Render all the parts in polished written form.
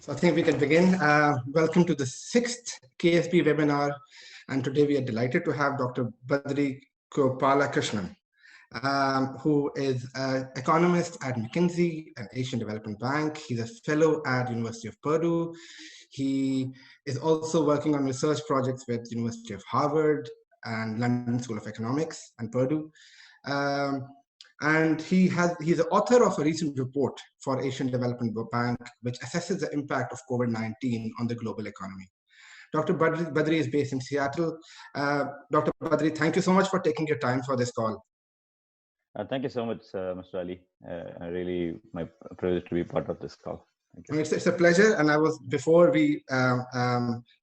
So I think we can begin. Welcome to the sixth KASB webinar. And today we are delighted to have Dr. Badri Gopalakrishnan, who is an economist at McKinsey, an Asian Development Bank. He's a fellow at University of Purdue. He is also working on research projects with University of Harvard and London School of Economics and Purdue. And he's the author of a recent report for Asian Development Bank, which assesses the impact of COVID-19 on the global economy. Dr. Badri is based in Seattle. Dr. Badri, thank you so much for taking your time for this call. Thank you so much, Mr. Ali. Really my privilege to be part of this call. It's a pleasure. And I was, before we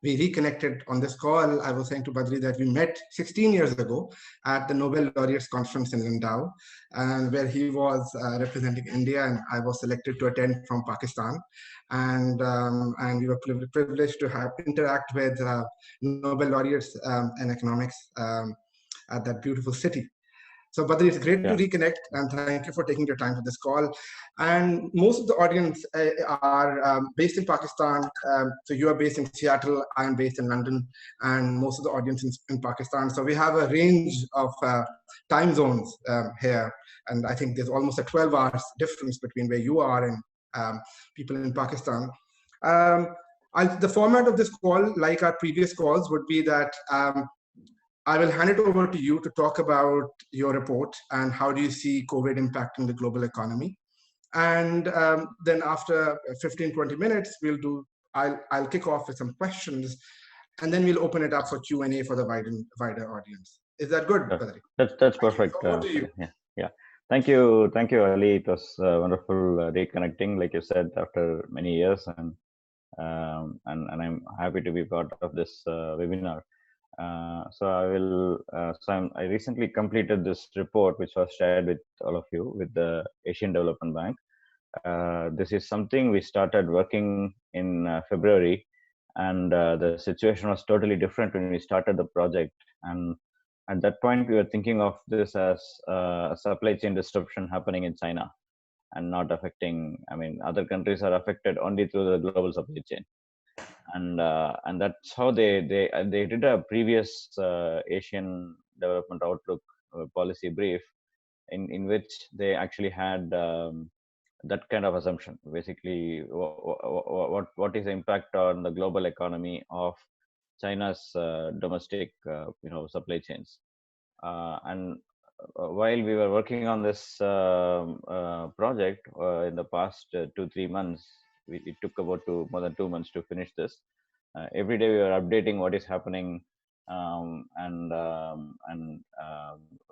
reconnected on this call, I was saying to Badri that we met 16 years ago at the Nobel Laureates Conference in Landau, and where he was representing India, and I was selected to attend from Pakistan. And we were privileged to interact with Nobel Laureates in economics at that beautiful city. So, Badri, it's great to reconnect, and thank you for taking your time for this call. And most of the audience are based in Pakistan. So you are based in Seattle, I am based in London, and most of the audience in Pakistan. So we have a range of time zones here. And I think there's almost a 12 hours difference between where you are and people in Pakistan. The format of this call, like our previous calls, would be that I will hand it over to you to talk about your report and how do you see COVID impacting the global economy. And then after 15-20 minutes, I'll kick off with some questions, and then we'll open it up for Q&A for the wider audience. Is that good, Badri? That's perfect. Yeah. Thank you, Ali. It was wonderful reconnecting, like you said, after many years, and I'm happy to be part of this webinar. I recently completed this report, which was shared with all of you with the Asian Development Bank. This is something we started working in February, and the situation was totally different when we started the project. And at that point, we were thinking of this as a supply chain disruption happening in China and not affecting, other countries are affected only through the global supply chain. And that's how they did a previous Asian Development Outlook policy brief in which they actually had that kind of assumption. Basically, what is the impact on the global economy of China's domestic supply chains. And while we were working on this project in the past 2-3 months, it took about more than 2 months to finish this. Every day we were updating what is happening, and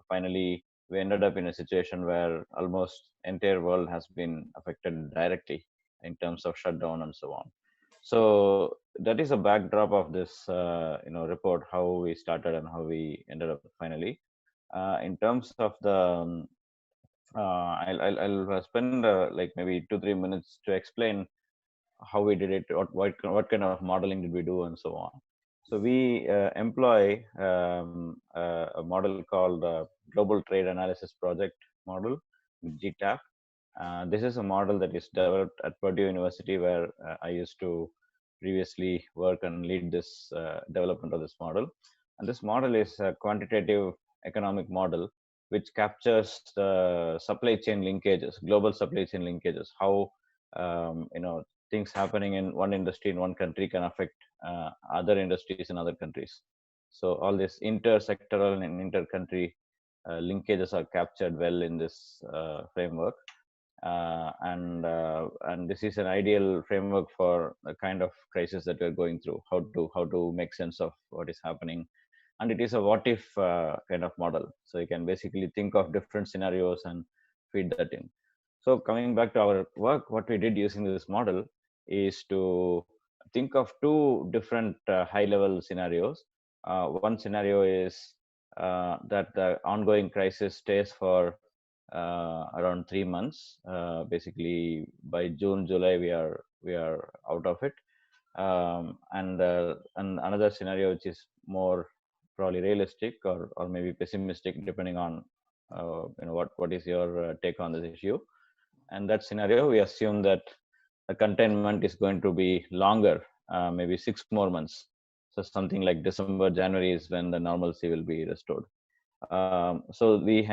finally we ended up in a situation where almost entire world has been affected directly in terms of shutdown and so on. So that is a backdrop of this report, how we started and how we ended up finally. In terms of the I'll spend like maybe 2-3 minutes to explain how we did it, what kind of modeling did we do, and so on. So we employ a model called Global Trade Analysis Project Model, GTAP. This is a model that is developed at Purdue University, where I used to previously work and lead this development of this model. And this model is a quantitative economic model which captures the supply chain linkages, global supply chain linkages, how things happening in one industry in one country can affect other industries in other countries. So all this inter-sectoral and inter-country linkages are captured well in this framework, and this is an ideal framework for the kind of crisis that we're going through. How to make sense of what is happening, and it is a what-if kind of model. So you can basically think of different scenarios and feed that in. So coming back to our work, what we did using this model is to think of two different high-level scenarios. One scenario is that the ongoing crisis stays for around 3 months. Basically, by June, July, we are out of it. And another scenario which is more probably realistic or maybe pessimistic, depending on what is your take on this issue. And that scenario, we assume that the containment is going to be longer, maybe 6 more months. So something like December, January is when the normalcy will be restored. So we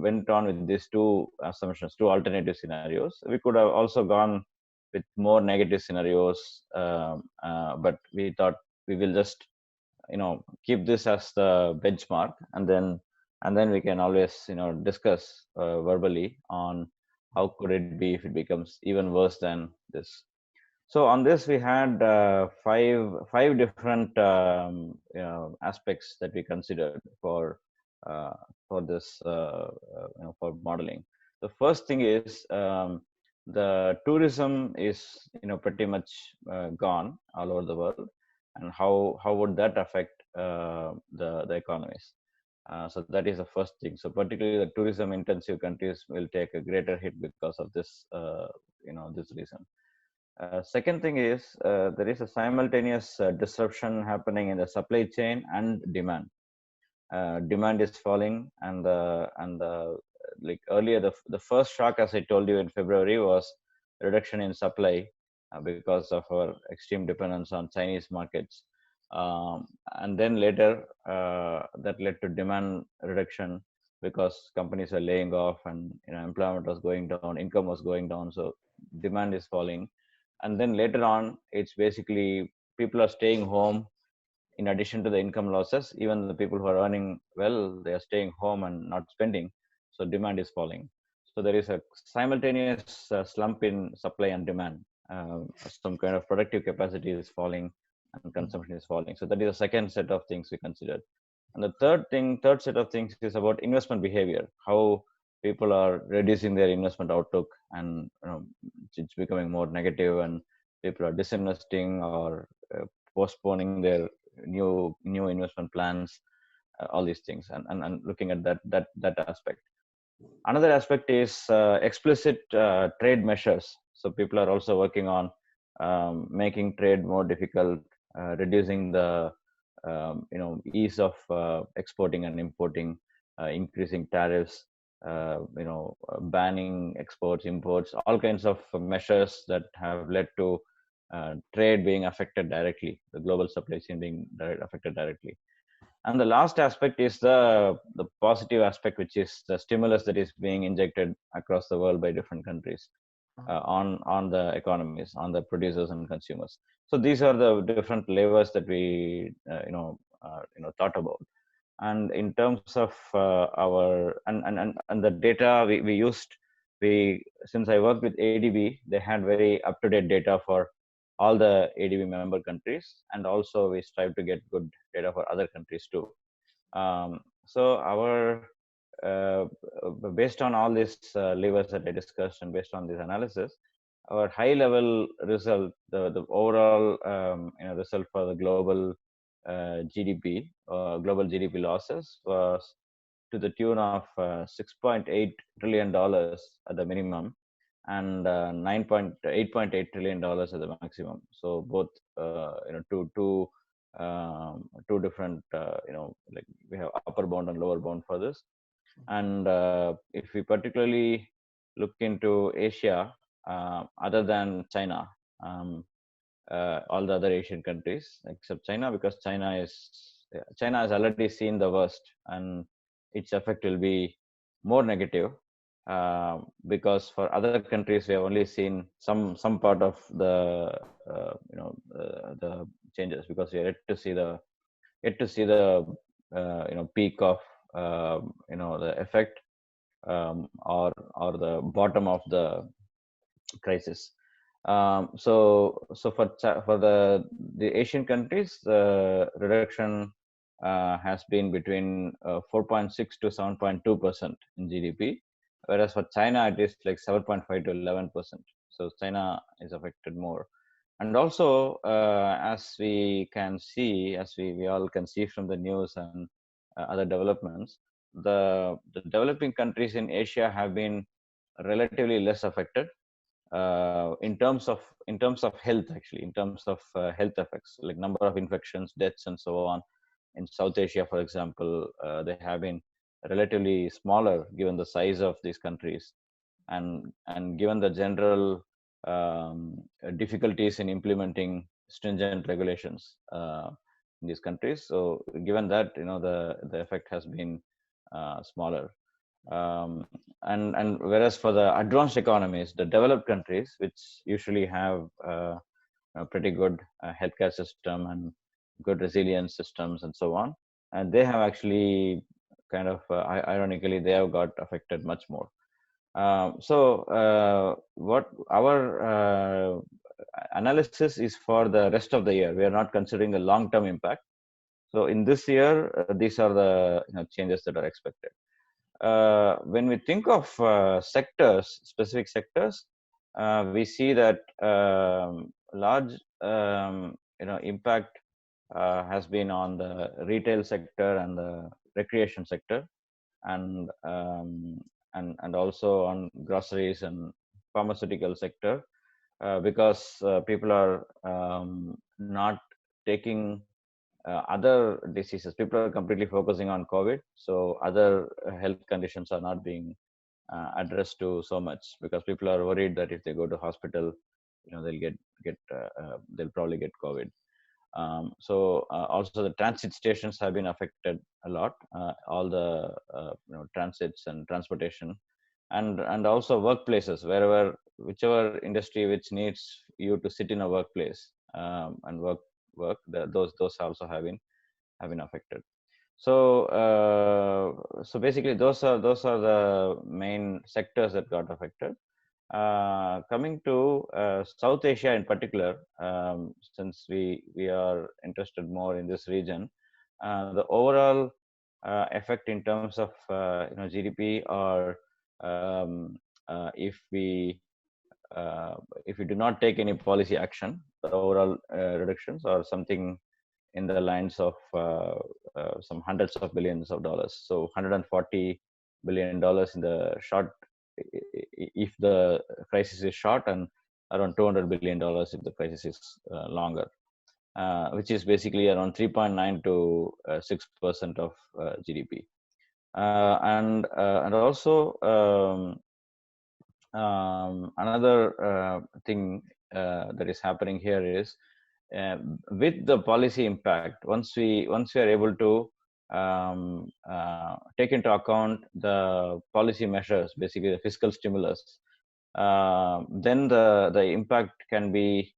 went on with these two assumptions, two alternative scenarios. We could have also gone with more negative scenarios, but we thought we will just keep this as the benchmark, and then we can always discuss verbally on how could it be if it becomes even worse than this. So on this, we had five different aspects that we considered uh, for this for modeling. The first thing is the tourism is pretty much gone all over the world, and how would that affect the economies? So that is the first thing. So particularly the tourism intensive countries will take a greater hit because of this this reason. Second thing is there is a simultaneous disruption happening in the supply chain and demand. Demand is falling, and like earlier, the first shock, as I told you in February, was reduction in supply because of our extreme dependence on Chinese markets, and then later that led to demand reduction because companies are laying off, and employment was going down, income was going down, so demand is falling. And then later on, it's basically people are staying home. In addition to the income losses, even the people who are earning well, they are staying home and not spending, so demand is falling. So there is a simultaneous slump in supply and demand. Some kind of productive capacity is falling and consumption is falling. So that is the second set of things we considered. And the third set of things is about investment behavior, how people are reducing their investment outlook, and it's becoming more negative, and people are disinvesting or postponing their new investment plans, all these things, and looking at that aspect. Another aspect is explicit trade measures. So people are also working on making trade more difficult, reducing the ease of exporting and importing, increasing tariffs, banning exports, imports, all kinds of measures that have led to trade being affected directly, the global supply chain being affected directly. And the last aspect is the positive aspect, which is the stimulus that is being injected across the world by different countries on the economies, on the producers and consumers. So these are the different levers that we thought about. And in terms of our and the data we used, since I worked with ADB, they had very up-to-date data for all the ADB member countries, and also we strive to get good data for other countries too. So our based on all these levers that I discussed, and based on this analysis, our high-level result, the overall result for the global GDP, global GDP losses was to the tune of $6.8 trillion at the minimum, and $8.8 trillion at the maximum. So both, two different, like we have upper bound and lower bound for this. And if we particularly look into Asia, other than China, all the other Asian countries except China, because China has already seen the worst, and its effect will be more negative, because for other countries we have only seen some part of the changes, because we are yet to see the peak of the effect, or the bottom of the crisis. So for the Asian countries, the reduction has been between 4.6 to 7.2% in GDP, whereas for China it is like 7.5 to 11%. So China is affected more. And also, as we can see, as we all can see from the news and other developments, the developing countries in Asia have been relatively less affected in terms of health, actually, in terms of health effects, like number of infections, deaths, and so on. In South Asia, for example, they have been relatively smaller given the size of these countries, and given the general difficulties in implementing stringent regulations in these countries. So given that, the effect has been smaller. And whereas for the advanced economies, the developed countries, which usually have a pretty good healthcare system and good resilience systems and so on, and they have actually kind of ironically, they have got affected much more. What our analysis is for the rest of the year. We are not considering the long-term impact. So in this year, these are the changes that are expected. When we think of sectors, specific sectors, we see that large impact has been on the retail sector and the recreation sector, and also on groceries and pharmaceutical sector, because people are not taking other diseases. People are completely focusing on COVID, so other health conditions are not being addressed to so much, because people are worried that if they go to hospital, they'll probably get COVID. Also the transit stations have been affected a lot, all the transits and transportation, and also workplaces, whichever industry which needs you to sit in a workplace and work, those also have been affected. So basically those are the main sectors that got affected. Coming to South Asia in particular, since we are interested more in this region, the overall effect in terms of GDP, or if we do not take any policy action, the overall reductions are something in the lines of some hundreds of billions of dollars. So $140 billion in the short, if the crisis is short, and around $200 billion if the crisis is longer, which is basically around 3.9 to 6% of GDP. And also another thing that is happening here is, with the policy impact, once we are able to take into account the policy measures, basically the fiscal stimulus, then the impact can be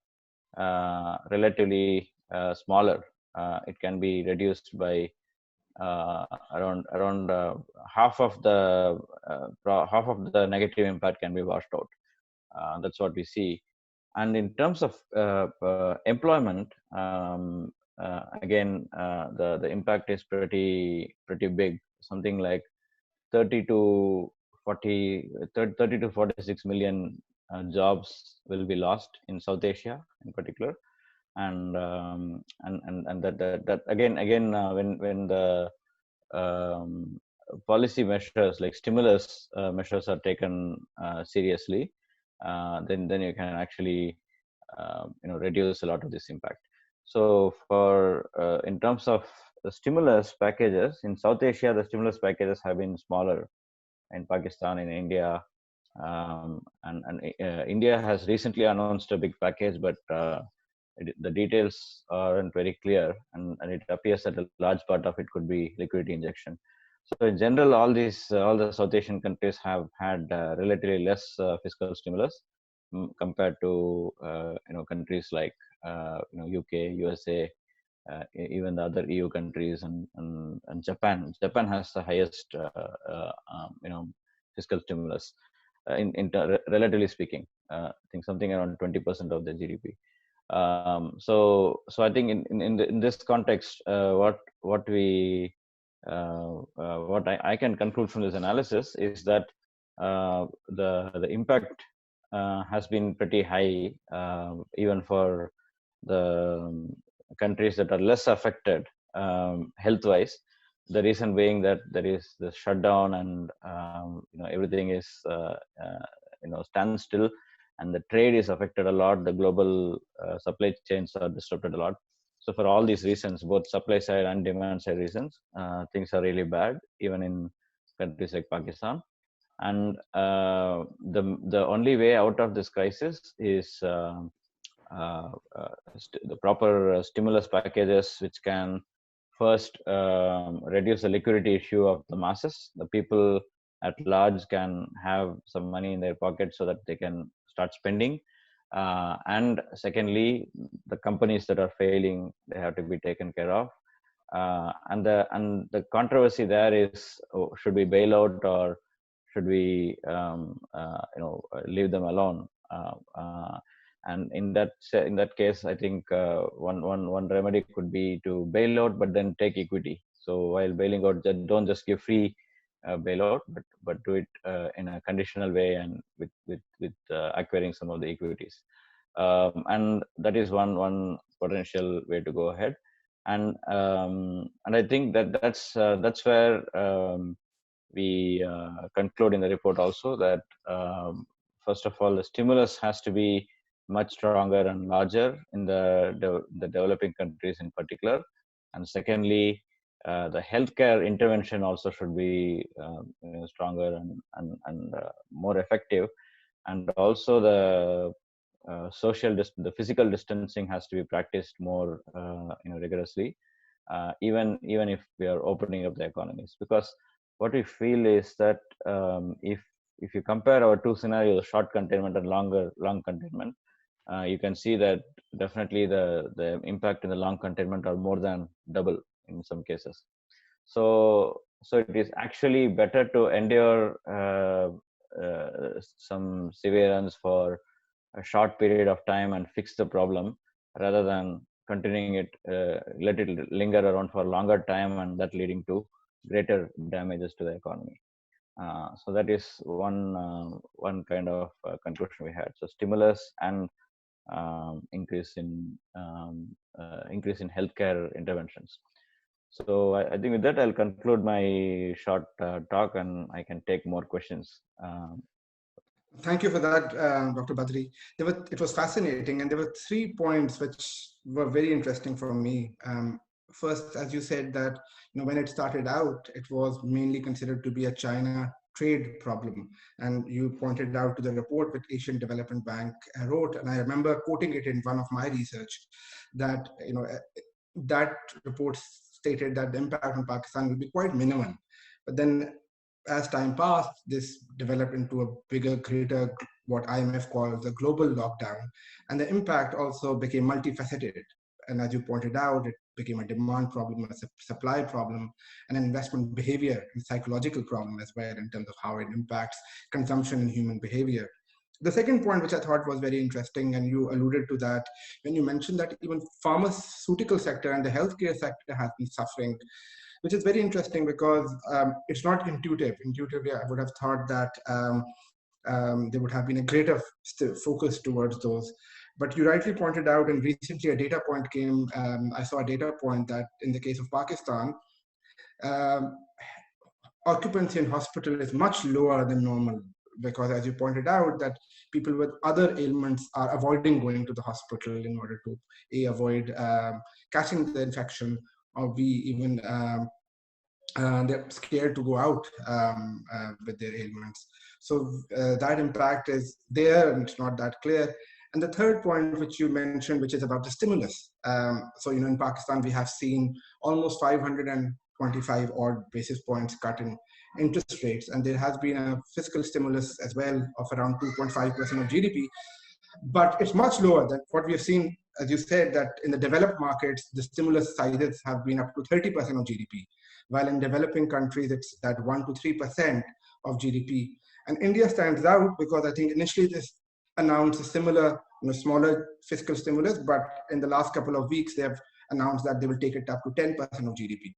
relatively smaller. It can be reduced by around half of the negative impact can be washed out. That's what we see. And in terms of employment, again, the impact is pretty big. Something like 30 to 46 million jobs will be lost in South Asia in particular. And that again when the policy measures like stimulus measures are taken seriously, then you can actually reduce a lot of this impact. So for in terms of the stimulus packages in South Asia, the stimulus packages have been smaller in Pakistan, in India, and India has recently announced a big package, but the details aren't very clear, and it appears that a large part of it could be liquidity injection. So in general, all the South Asian countries have had relatively less fiscal stimulus compared to countries like UK, USA, even the other EU countries, and Japan. Japan has the highest fiscal stimulus relatively speaking. I think something around 20% of the GDP. So I think in this context, what I can conclude from this analysis is that the impact has been pretty high, even for the countries that are less affected health-wise. The reason being that there is the shutdown, and everything is standstill, and the trade is affected a lot. The global supply chains are disrupted a lot. So for all these reasons, both supply side and demand side reasons, things are really bad, even in countries like Pakistan. And the only way out of this crisis is the proper stimulus packages, which can first reduce the liquidity issue of the masses. The people at large can have some money in their pocket so that they can start spending. And secondly, the companies that are failing, they have to be taken care of. And the controversy there is, should we bail out or should we leave them alone? And in that case, I think one remedy could be to bail out, but then take equity. So while bailing out, don't just give free bailout, but do it in a conditional way and with acquiring some of the equities. And that is one potential way to go ahead. And I think that's where we conclude in the report also that first of all, the stimulus has to be much stronger and larger in the developing countries in particular. And secondly, the healthcare intervention also should be stronger and more effective. And also the the physical distancing has to be practiced more rigorously, even if we are opening up the economies. Because what we feel is that if you compare our two scenarios, short containment and long containment, you can see that definitely the impact in the long containment are more than double in some cases. So it is actually better to endure some severance for a short period of time and fix the problem, rather than continuing it, let it linger around for a longer time, and that leading to greater damages to the economy. So that is one kind of conclusion we had. So stimulus and increase in healthcare interventions. So I think with that, I'll conclude my short talk, and I can take more questions. Thank you for that, Dr. Badri. It was fascinating, and there were 3 points which were very interesting for me. First, as you said, that when it started out, it was mainly considered to be a China trade problem, and you pointed out to the report which Asian Development Bank wrote, and I remember quoting it in one of my research, that that report stated that the impact on Pakistan will be quite minimal, but then as time passed, this developed into a bigger, greater, what IMF calls a global lockdown. And the impact also became multifaceted. And as you pointed out, it became a demand problem, a supply problem, an investment behavior and psychological problem as well, in terms of how it impacts consumption and human behavior. The second point, which I thought was very interesting, and you alluded to that when you mentioned that even pharmaceutical sector and the healthcare sector has been suffering, which is very interesting because it's not intuitive. Intuitively, I would have thought that there would have been a greater focus towards those. But you rightly pointed out, and recently a data point came, I saw a data point that in the case of Pakistan, occupancy in hospital is much lower than normal, because as you pointed out, that people with other ailments are avoiding going to the hospital in order to avoid catching the infection, or be even they're scared to go out with their ailments. So that impact is there, and it's not that clear. And the third point, which you mentioned, which is about the stimulus. So in Pakistan, we have seen almost 525 odd basis points cut in interest rates, and there has been a fiscal stimulus as well of around 2.5% of GDP. But it's much lower than what we have seen, as you said, that in the developed markets, the stimulus sizes have been up to 30% of GDP, while in developing countries, it's that 1 to 3% of GDP. And India stands out because I think initially this announced a similar, smaller fiscal stimulus, but in the last couple of weeks, they have announced that they will take it up to 10% of GDP.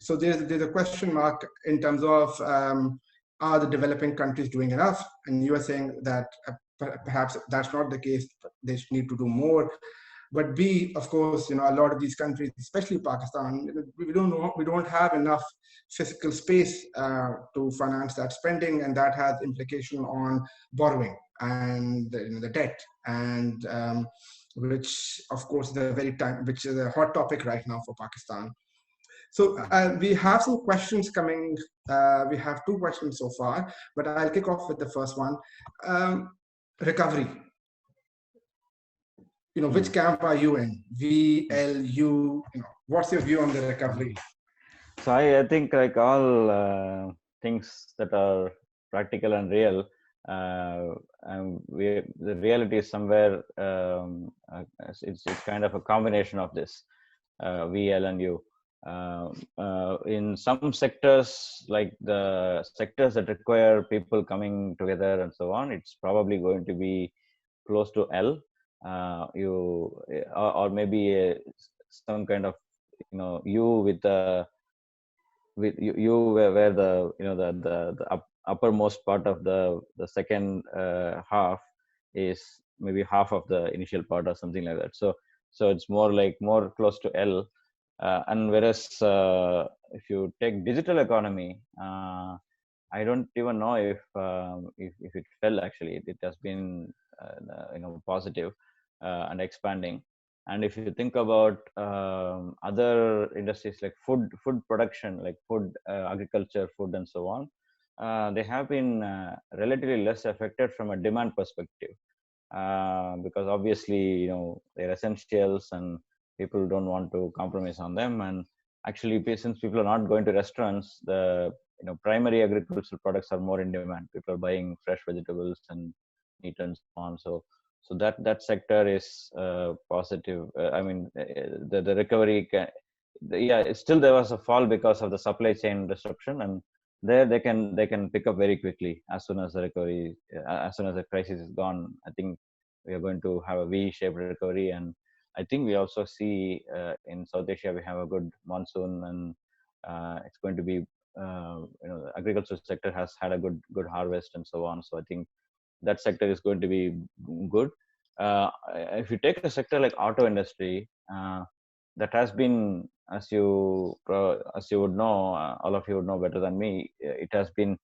So there's a question mark in terms of are the developing countries doing enough? And you are saying that perhaps that's not the case. They need to do more. But B, of course, a lot of these countries, especially Pakistan, we don't have enough fiscal space to finance that spending, and that has implication on borrowing and the debt, and which, of course, which is a hot topic right now for Pakistan. So we have some questions coming. We have two questions so far, but I'll kick off with the first one. Recovery. Which camp are you in? V, L, U. What's your view on the recovery? So I think like all things that are practical and real, the reality is somewhere. It's kind of a combination of this, V, L, and U. In some sectors, like the sectors that require people coming together and so on, it's probably going to be close to L. Or maybe some kind of U with the where the the uppermost part of the second half is maybe half of the initial part or something like that. So it's more close to L. And whereas if you take digital economy, I don't even know if it fell. Actually, it has been positive and expanding. And if you think about other industries like food production, like food, agriculture, food, and so on, they have been relatively less affected from a demand perspective, because obviously they're essentials and people don't want to compromise on them. And actually, since people are not going to restaurants, the primary agricultural products are more in demand. People are buying fresh vegetables and meat and so on. So that sector is positive. I mean, the recovery still there was a fall because of the supply chain disruption, and there they can pick up very quickly as soon as the recovery, as soon as the crisis is gone. I think we are going to have a V-shaped recovery. And I think we also see in South Asia we have a good monsoon, and it's going to be the agricultural sector has had a good harvest and so on. So I think that sector is going to be good. If you take a sector like auto industry, that has been, as you would know, all of you would know better than me, it has been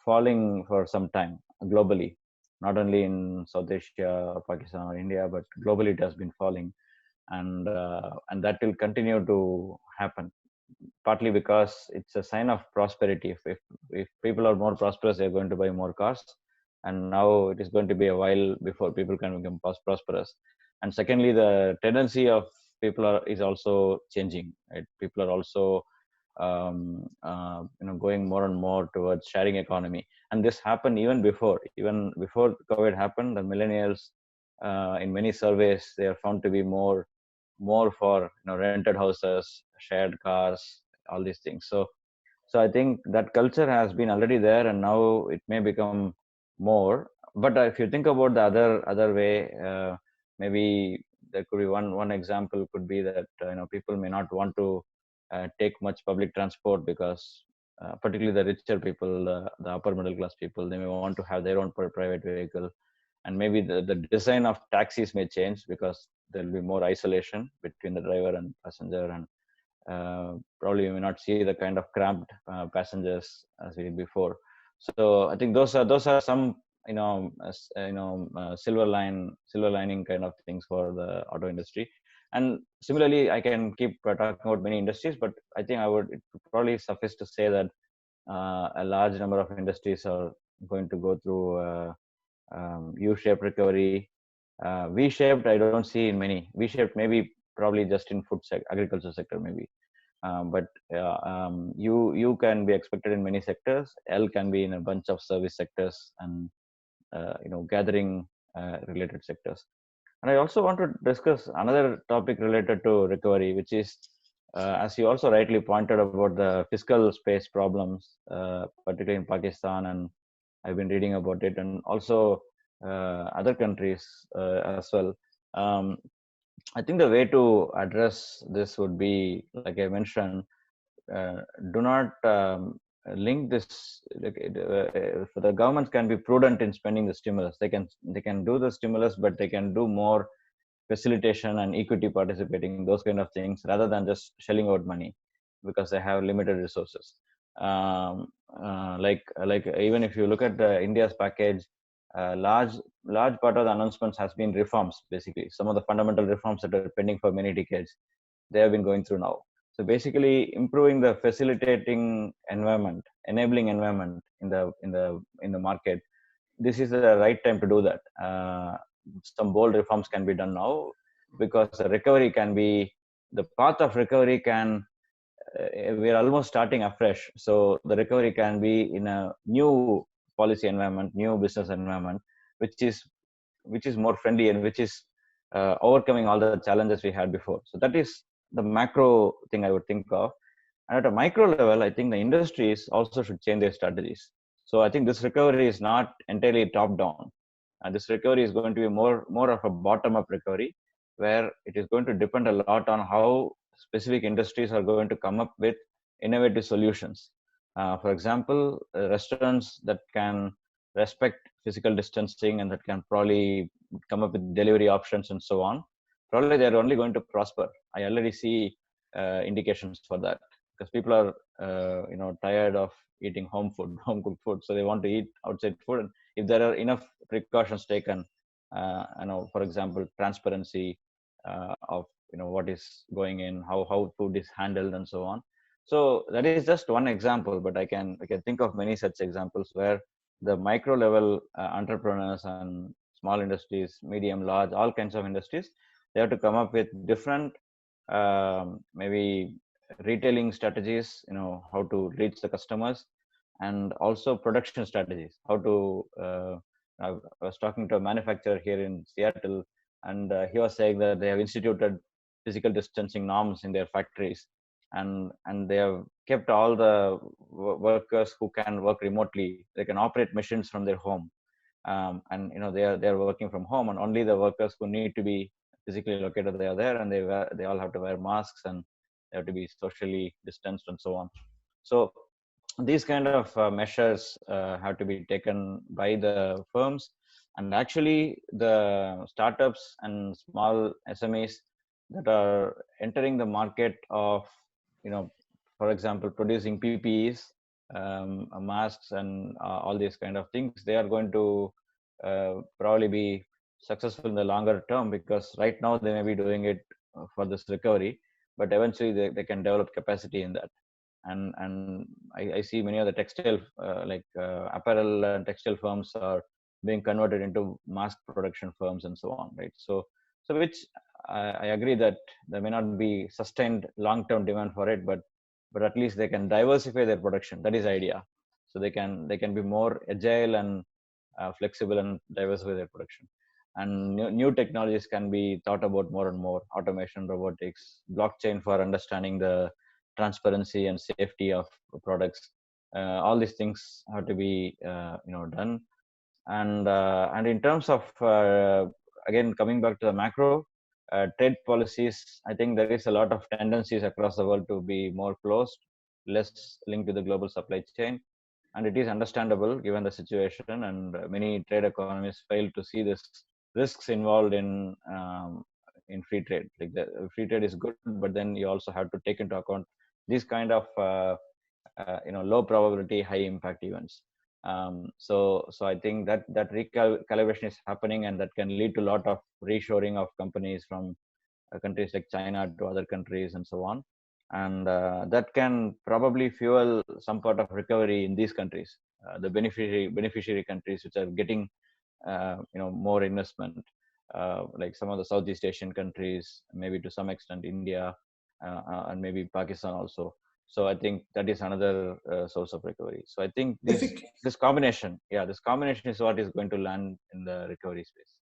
falling for some time globally, not only in South Asia, Pakistan, or India, but globally it has been falling, and that will continue to happen. Partly because it's a sign of prosperity. If people are more prosperous, they're going to buy more cars, and now it is going to be a while before people can become prosperous. And secondly, the tendency of people is also changing. Right? People are also going more and more towards sharing economy, and this happened even before COVID happened. The millennials, in many surveys, they are found to be more for rented houses, shared cars, all these things. So I think that culture has been already there, and now it may become more. But if you think about the other way, maybe there could be one example could be that people may not want to take much public transport because particularly the richer people, the upper middle class people, they may want to have their own private vehicle. And maybe the design of taxis may change because there will be more isolation between the driver and passenger, and probably you may not see the kind of cramped passengers as we did before. So I think those are some silver lining kind of things for the auto industry. And similarly, I can keep talking about many industries, but I think it probably suffice to say that a large number of industries are going to go through U-shaped recovery. V-shaped, I don't see in many. V-shaped, maybe probably just in agriculture sector, maybe. But you can be expected in many sectors. L can be in a bunch of service sectors and gathering related sectors. And I also want to discuss another topic related to recovery, which is, as you also rightly pointed about the fiscal space problems, particularly in Pakistan, and I've been reading about it, and also other countries as well. I think the way to address this would be, like I mentioned, do not link this. For the governments can be prudent in spending the stimulus. They can do the stimulus, but they can do more facilitation and equity participating, those kind of things, rather than just shelling out money because they have limited resources. Like even if you look at India's package, large part of the announcements has been reforms. Basically, some of the fundamental reforms that are pending for many decades, they have been going through now. So basically, improving the facilitating environment, enabling environment in the market. This is the right time to do that. Some bold reforms can be done now, because the recovery can be, the path of recovery can, we're almost starting afresh. So the recovery can be in a new policy environment, new business environment, which is more friendly, and which is overcoming all the challenges we had before. So that is the macro thing I would think of. And at a micro level, I think the industries also should change their strategies. So I think this recovery is not entirely top down, and this recovery is going to be more of a bottom up recovery, where it is going to depend a lot on how specific industries are going to come up with innovative solutions. For example, restaurants that can respect physical distancing and that can probably come up with delivery options and so on, probably they're only going to prosper. I already see indications for that, because people are tired of eating home cooked food, so they want to eat outside food. And if there are enough precautions taken, for example, transparency of what is going in, how food is handled, and so on. So that is just one example, but I can think of many such examples where the micro level entrepreneurs and small industries, medium, large, all kinds of industries, they have to come up with different maybe retailing strategies, how to reach the customers, and also production strategies, how to I was talking to a manufacturer here in Seattle, and he was saying that they have instituted physical distancing norms in their factories, and they have kept all the workers who can work remotely. They can operate machines from their home, and they are working from home, and only the workers who need to be physically located, they are there, and they all have to wear masks, and they have to be socially distanced, and so on. So these kind of measures have to be taken by the firms, and actually the startups and small SMEs that are entering the market of, for example, producing PPEs, masks, and all these kind of things, they are going to probably be successful in the longer term, because right now they may be doing it for this recovery, but eventually they can develop capacity in that. And I see many of the textile apparel and textile firms are being converted into mask production firms and so on, right? So which I agree that there may not be sustained long-term demand for it, but at least they can diversify their production. That is the idea. So they can be more agile and flexible and diversify their production. And new technologies can be thought about more and more: automation, robotics, blockchain for understanding the transparency and safety of products. All these things have to be done. And in terms of again, coming back to the macro trade policies, I think there is a lot of tendencies across the world to be more closed, less linked to the global supply chain, and it is understandable given the situation. And many trade economists fail to see this risks involved in free trade. Like, the free trade is good, but then you also have to take into account these kind of low probability, high impact events. So I think that recalibration is happening, and that can lead to a lot of reshoring of companies from countries like China to other countries and so on. And that can probably fuel some part of recovery in these countries, the beneficiary countries, which are getting more investment, like some of the Southeast Asian countries, maybe to some extent India, and maybe Pakistan also. So I think that is another source of recovery. So I think this combination is what is going to land in the recovery space.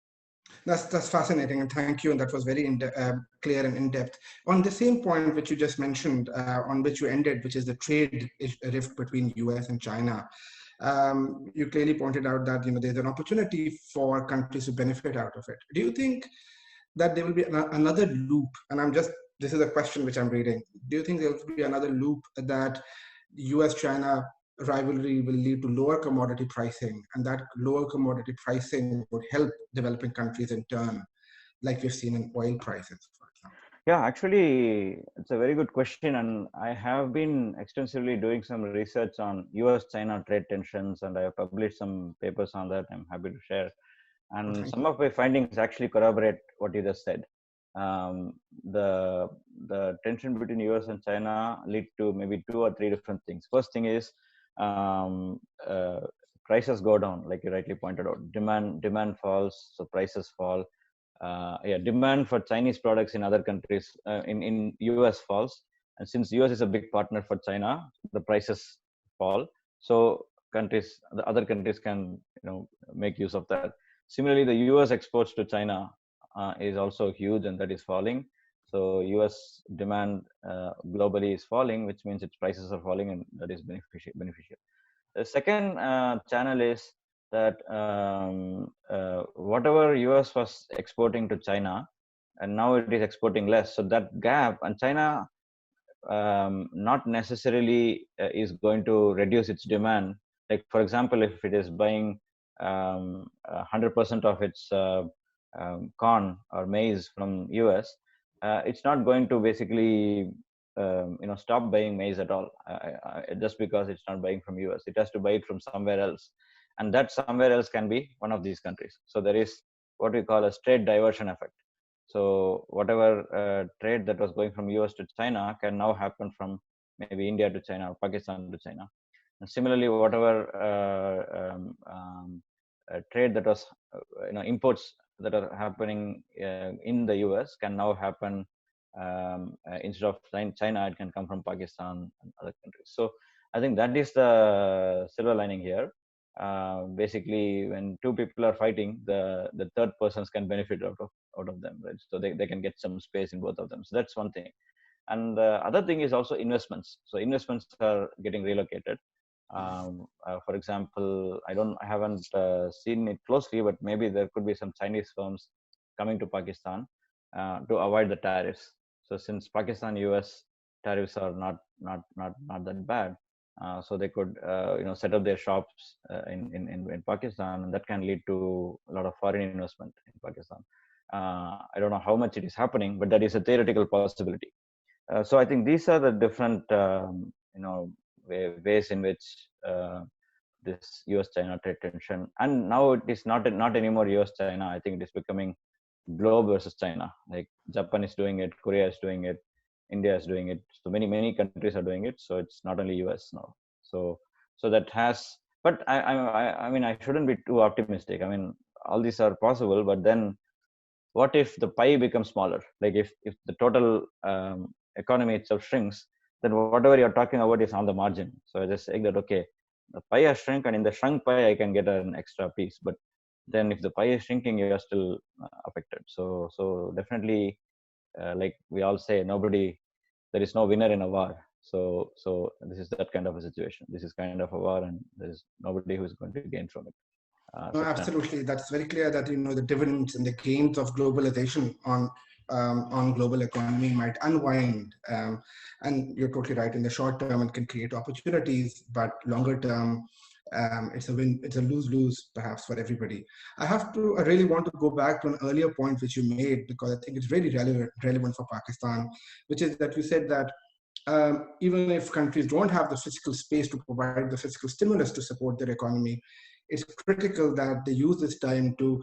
That's fascinating, and thank you. And that was very clear and in depth. On the same point which you just mentioned, on which you ended, which is the trade rift between US and China. You clearly pointed out that there's an opportunity for countries to benefit out of it. Do you think that there will be another loop? And this is a question which I'm reading. Do you think there will be another loop that US-China rivalry will lead to lower commodity pricing, and that lower commodity pricing would help developing countries in turn, like we've seen in oil prices, for example? Yeah, actually, it's a very good question. And I have been extensively doing some research on US-China trade tensions, and I have published some papers on that. I'm happy to share. And some of my findings actually corroborate what you just said. the tension between US and China lead to maybe 2 or 3 different things. First thing is um, prices go down, like you rightly pointed out. Demand falls, so prices fall. Yeah, demand for Chinese products in other countries, in US falls, and since US is a big partner for China, the prices fall. So the other countries can make use of that. Similarly, the US exports to China is also huge, and that is falling. So US demand globally is falling, which means its prices are falling, and that is beneficial. The second channel is that whatever US was exporting to China, and now it is exporting less. So that gap, and China not necessarily is going to reduce its demand. Like, for example, if it is buying 100% of its corn or maize from US, it's not going to basically stop buying maize at all, just because it's not buying from US. It has to buy it from somewhere else, and that somewhere else can be one of these countries. So there is what we call a trade diversion effect. So whatever trade that was going from US to China can now happen from maybe India to China or Pakistan to China. And similarly, whatever trade that was, imports that are happening in the US can now happen, instead of China, it can come from Pakistan and other countries. So I think that is the silver lining here. Basically, when two people are fighting, the third persons can benefit out of them, right? So they can get some space in both of them. So that's one thing. And the other thing is also investments. So investments are getting relocated. For example, I haven't seen it closely, but maybe there could be some Chinese firms coming to Pakistan to avoid the tariffs. So since Pakistan-US tariffs are not that bad, so they could set up their shops in Pakistan, and that can lead to a lot of foreign investment in Pakistan. I don't know how much it is happening, but that is a theoretical possibility. So I think these are the different ways in which this US-China trade tension, and now it is not anymore US-China. I think it is becoming globe versus China. Like Japan is doing it, Korea is doing it, India is doing it. So many countries are doing it. So it's not only US now. So that has. But I mean, I shouldn't be too optimistic. I mean, all these are possible, but then what if the pie becomes smaller? Like if the total economy itself shrinks, then whatever you're talking about is on the margin. So I just saying that, okay, the pie has shrunk, and in the shrunk pie I can get an extra piece, but then if the pie is shrinking, you are still affected. So definitely, like we all say, there is no winner in a war. So this is that kind of a situation. This is kind of a war, and there is nobody who is going to gain from it. No, absolutely. That's very clear that the dividends and the gains of globalization on global economy might unwind, and you're totally right. In the short term, it can create opportunities, but longer term, it's a win. It's a lose-lose, perhaps, for everybody. I really want to go back to an earlier point which you made, because I think it's very relevant for Pakistan, which is that you said that even if countries don't have the physical space to provide the physical stimulus to support their economy, it's critical that they use this time to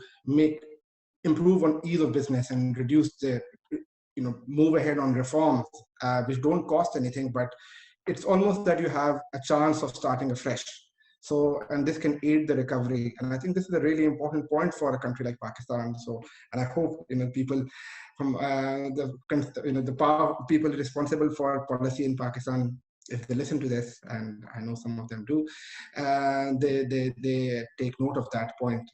improve on ease of business and reduce move ahead on reforms, which don't cost anything, but it's almost that you have a chance of starting afresh. So, and this can aid the recovery. And I think this is a really important point for a country like Pakistan. So, and I hope, people from the people responsible for policy in Pakistan, if they listen to this, and I know some of them do, they take note of that point,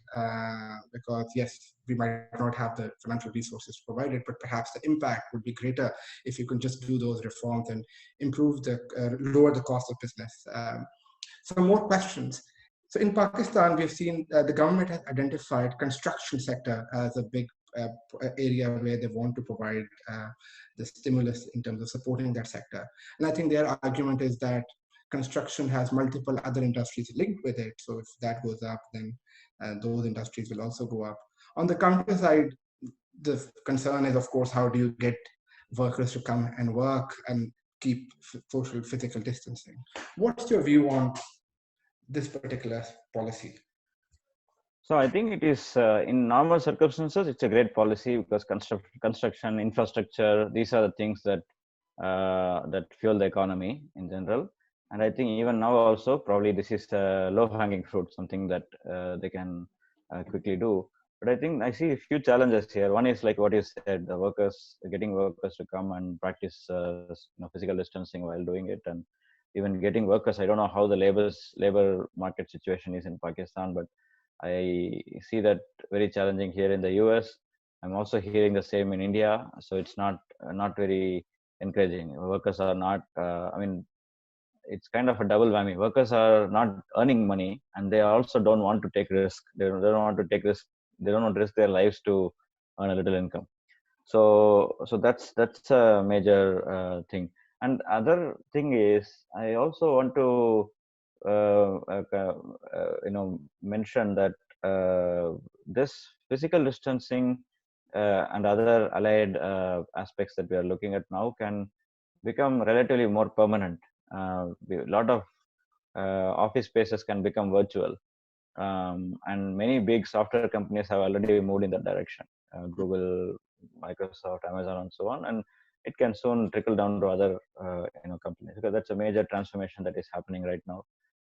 because yes, we might not have the financial resources provided, but perhaps the impact would be greater if you can just do those reforms and improve lower the cost of business. Some more questions. So in Pakistan, we've seen the government has identified construction sector as a big area where they want to provide the stimulus in terms of supporting that sector. And I think their argument is that construction has multiple other industries linked with it. So if that goes up, then those industries will also go up. On the counter side, the concern is, of course, how do you get workers to come and work and keep social physical distancing? What's your view on this particular policy? So I think it is in normal circumstances, it's a great policy because construction, infrastructure, these are the things that that fuel the economy in general. And I think even now also probably this is a low-hanging fruit, something that they can quickly do. But I think I see a few challenges here. One is like what you said, the workers, getting workers to come and practice physical distancing while doing it, and even getting workers. I don't know how the labor market situation is in Pakistan, but I see that very challenging here in the US. I'm also hearing the same in India. So it's not very encouraging. Workers are not. I mean, it's kind of a double whammy. Workers are not earning money, and they also don't want to take risk. They don't want to take risk. They don't want to risk their lives to earn a little income. So that's a major thing. And other thing is, I also want to mention that this physical distancing and other allied aspects that we are looking at now can become relatively more permanent. A lot of office spaces can become virtual, and many big software companies have already moved in that direction. Google, Microsoft, Amazon, and so on, and it can soon trickle down to other companies, because that's a major transformation that is happening right now.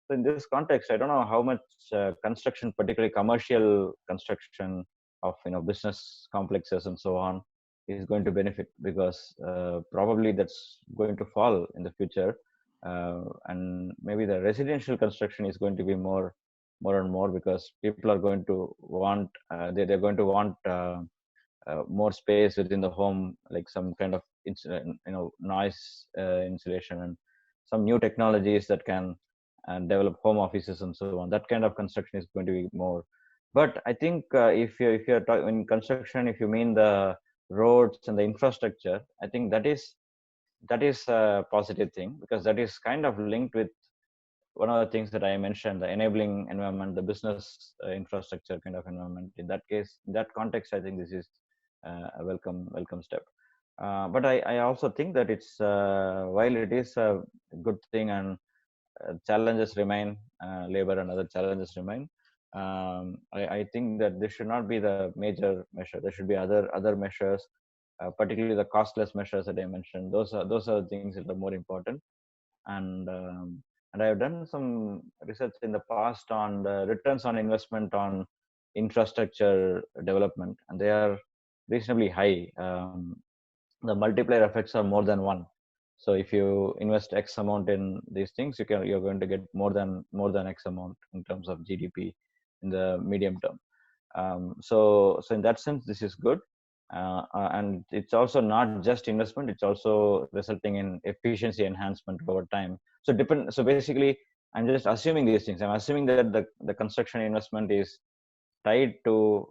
So in this context, I don't know how much construction, particularly commercial construction of business complexes and so on, is going to benefit, because probably that's going to fall in the future, and maybe the residential construction is going to be more and more, because people are going to want they're going to want more space within the home, like some kind of noise insulation and some new technologies that can develop home offices and so on. That kind of construction is going to be more. But I think if you're talking in construction, if you mean the roads and the infrastructure, I think that is a positive thing, because that is kind of linked with one of the things that I mentioned, the enabling environment, the business infrastructure kind of environment. In that case, in that context, I think this is a welcome step. But I also think that it's while it is a good thing, and challenges remain, labor and other challenges remain. I think that this should not be the major measure. There should be other measures, particularly the costless measures that I mentioned. Those are the things that are more important. And I have done some research in the past on the returns on investment on infrastructure development, and they are reasonably high. The multiplier effects are more than one. So if you invest X amount in these things, you're going to get more than X amount in terms of GDP in the medium term. So in that sense, this is good. And it's also not just investment, it's also resulting in efficiency enhancement over time. So basically, I'm just assuming these things. I'm assuming that the construction investment is tied to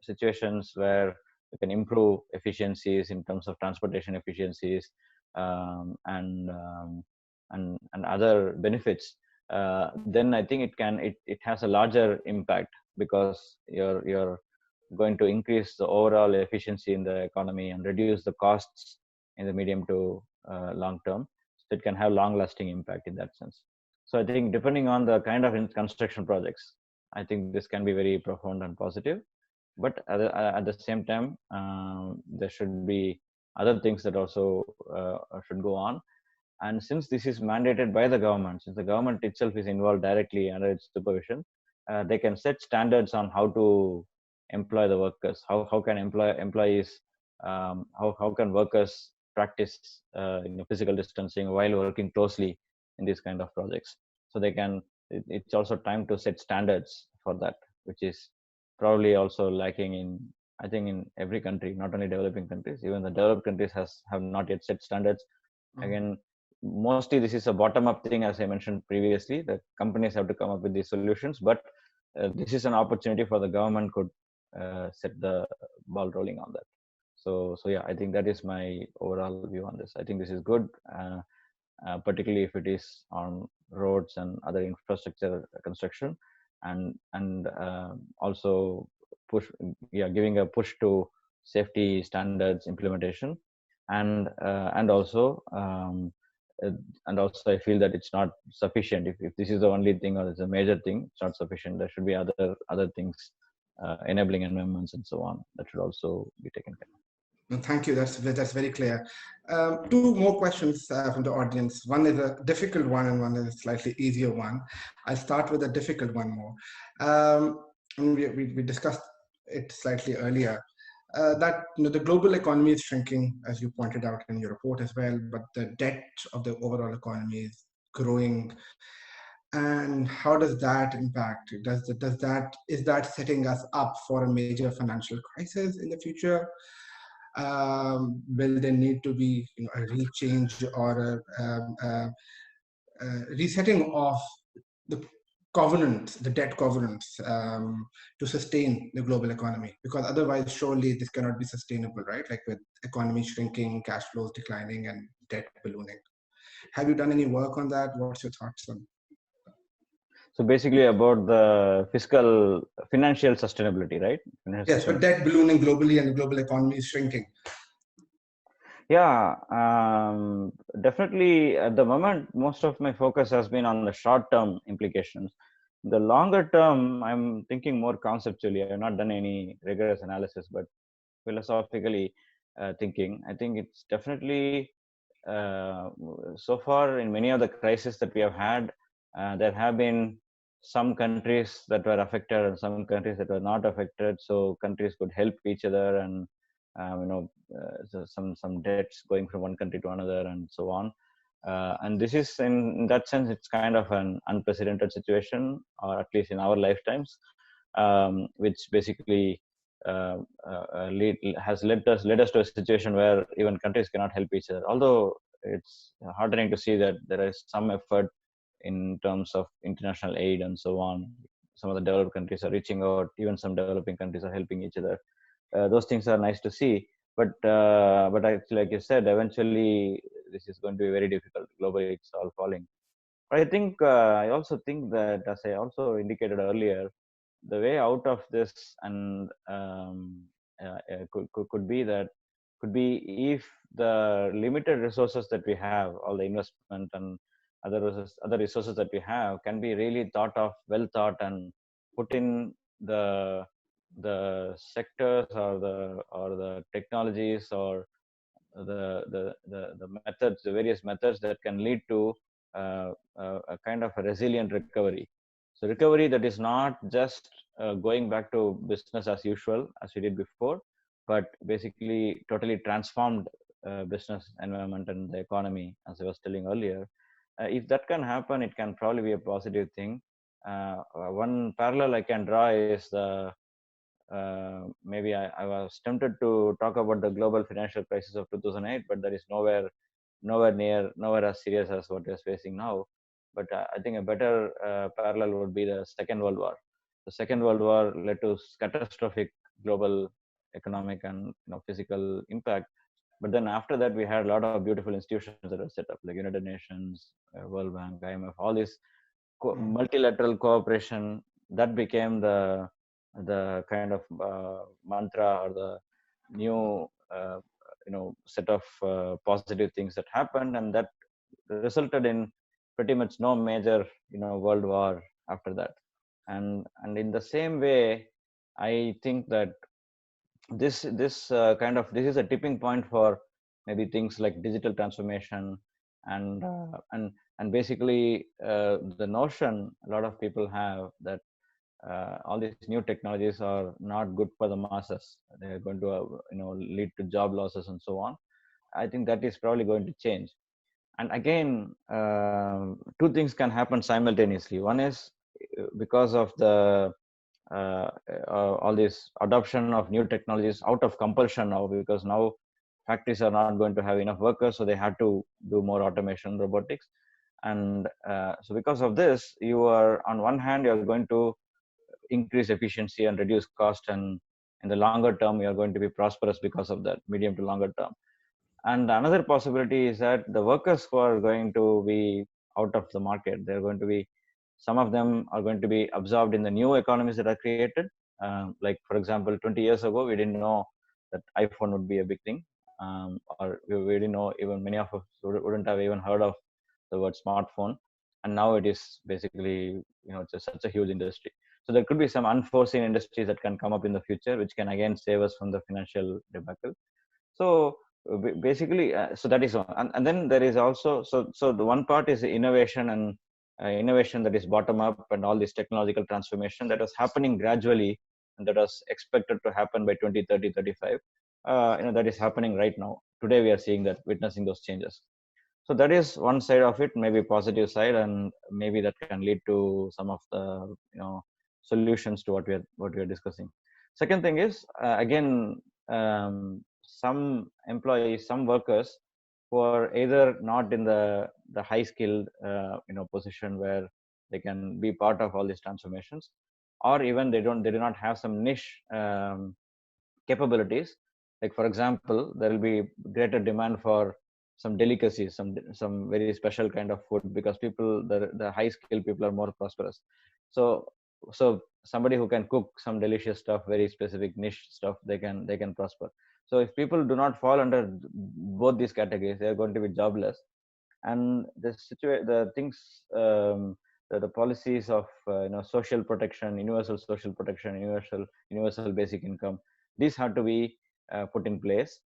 situations where we can improve efficiencies in terms of transportation efficiencies, and other benefits. Then I think it has a larger impact, because you're going to increase the overall efficiency in the economy and reduce the costs in the medium to long term. So it can have long lasting impact in that sense. So I think depending on the kind of construction projects, I think this can be very profound and positive. But at the same time, there should be other things that also should go on. And since this is mandated by the government, since the government itself is involved directly under its supervision, they can set standards on how to employ the workers. How can employees how can workers practice physical distancing while working closely in these kind of projects? So they can. It's also time to set standards for that, which is probably also lacking in, I think, in every country, not only developing countries. Even the developed countries have not yet set standards. Again, mostly this is a bottom-up thing, as I mentioned previously. The companies have to come up with these solutions, but this is an opportunity for the government could set the ball rolling on that. So yeah, I think that is my overall view on this. I think this is good, particularly if it is on roads and other infrastructure construction, and also giving a push to safety standards implementation, and also and also I feel that it's not sufficient. If this is the only thing or it's a major thing, it's not sufficient. There should be other things, enabling environments and so on, that should also be taken care of. No, thank you. That's very clear. Two more questions from the audience. One is a difficult one, and one is a slightly easier one. I'll start with a difficult one more. And we discussed it slightly earlier. That the global economy is shrinking, as you pointed out in your report as well, but the debt of the overall economy is growing. And how does that impact? Is that setting us up for a major financial crisis in the future? Will there need to be a real change or a resetting of the covenants, the debt covenants, to sustain the global economy? Because otherwise, surely this cannot be sustainable, right? Like with economy shrinking, cash flows declining, and debt ballooning. Have you done any work on that? What's your thoughts on? So basically about the financial sustainability, right? Yes, but debt ballooning globally and the global economy is shrinking. Yeah, definitely at the moment, most of my focus has been on the short-term implications. The longer term, I'm thinking more conceptually. I have not done any rigorous analysis, but philosophically thinking, I think it's definitely, so far in many of the crises that we have had, there have been some countries that were affected and some countries that were not affected. So countries could help each other, and so some debts going from one country to another and so on. And this is in that sense, it's kind of an unprecedented situation, or at least in our lifetimes, which basically has led us to a situation where even countries cannot help each other. Although it's heartening to see that there is some effort in terms of international aid and so on. Some of the developed countries are reaching out, even some developing countries are helping each other. Those things are nice to see, but like you said, eventually this is going to be very difficult. Globally, it's all falling. But I think I also think that, as I also indicated earlier, the way out of this and could be if the limited resources that we have, all the investment and other resources that we have, can be really well thought and put in the sectors or the technologies or the methods, the various methods that can lead to a kind of a resilient recovery. So recovery that is not just going back to business as usual as we did before, but basically totally transformed business environment and the economy, as I was telling earlier. If that can happen, it can probably be a positive thing. One parallel I can draw is maybe I was tempted to talk about the global financial crisis of 2008, but that is nowhere as serious as what we are facing now. But I think a better parallel would be the Second World War. The Second World War led to catastrophic global economic and physical impact. But then after that, we had a lot of beautiful institutions that were set up, like United Nations, World Bank, IMF, all this multilateral cooperation. That became the kind of mantra or the new set of positive things that happened, and that resulted in pretty much no major world war after that. And in the same way, I think that this is a tipping point for maybe things like digital transformation and basically the notion a lot of people have that all these new technologies are not good for the masses. They're going to lead to job losses and so on. I think that is probably going to change. And again, two things can happen simultaneously. One is because of the all this adoption of new technologies out of compulsion now, because now factories are not going to have enough workers, so they have to do more automation, robotics. And so because of this, you are, on one hand, you're going to increase efficiency and reduce cost, and in the longer term, you're going to be prosperous because of that, medium to longer term. And another possibility is that the workers who are going to be out of the market, they're going to be, some of them are going to be absorbed in the new economies that are created. Like, for example, 20 years ago, we didn't know that iPhone would be a big thing. Or we didn't know, even many of us wouldn't have even heard of the word smartphone, and now it is basically, it's such a huge industry. So there could be some unforeseen industries that can come up in the future, which can again save us from the financial debacle. So basically, so that is one, and then there is also, so the one part is innovation, and innovation that is bottom up, and all this technological transformation that was happening gradually, and that was expected to happen by 2030, 35. That is happening right now. Today we are seeing that, witnessing those changes. So that is one side of it, maybe positive side, and maybe that can lead to some of the solutions to what we are discussing. Second thing is, again, some employees, some workers who are either not in the high skilled position where they can be part of all these transformations, or even they do not have some niche capabilities. Like for example, there will be greater demand for some delicacies, some very special kind of food, because people, the high skilled people are more prosperous. So somebody who can cook some delicious stuff, very specific niche stuff, they can prosper. So if people do not fall under both these categories, they are going to be jobless. And the things, the policies of social protection, universal social protection, universal basic income, these have to be put in place.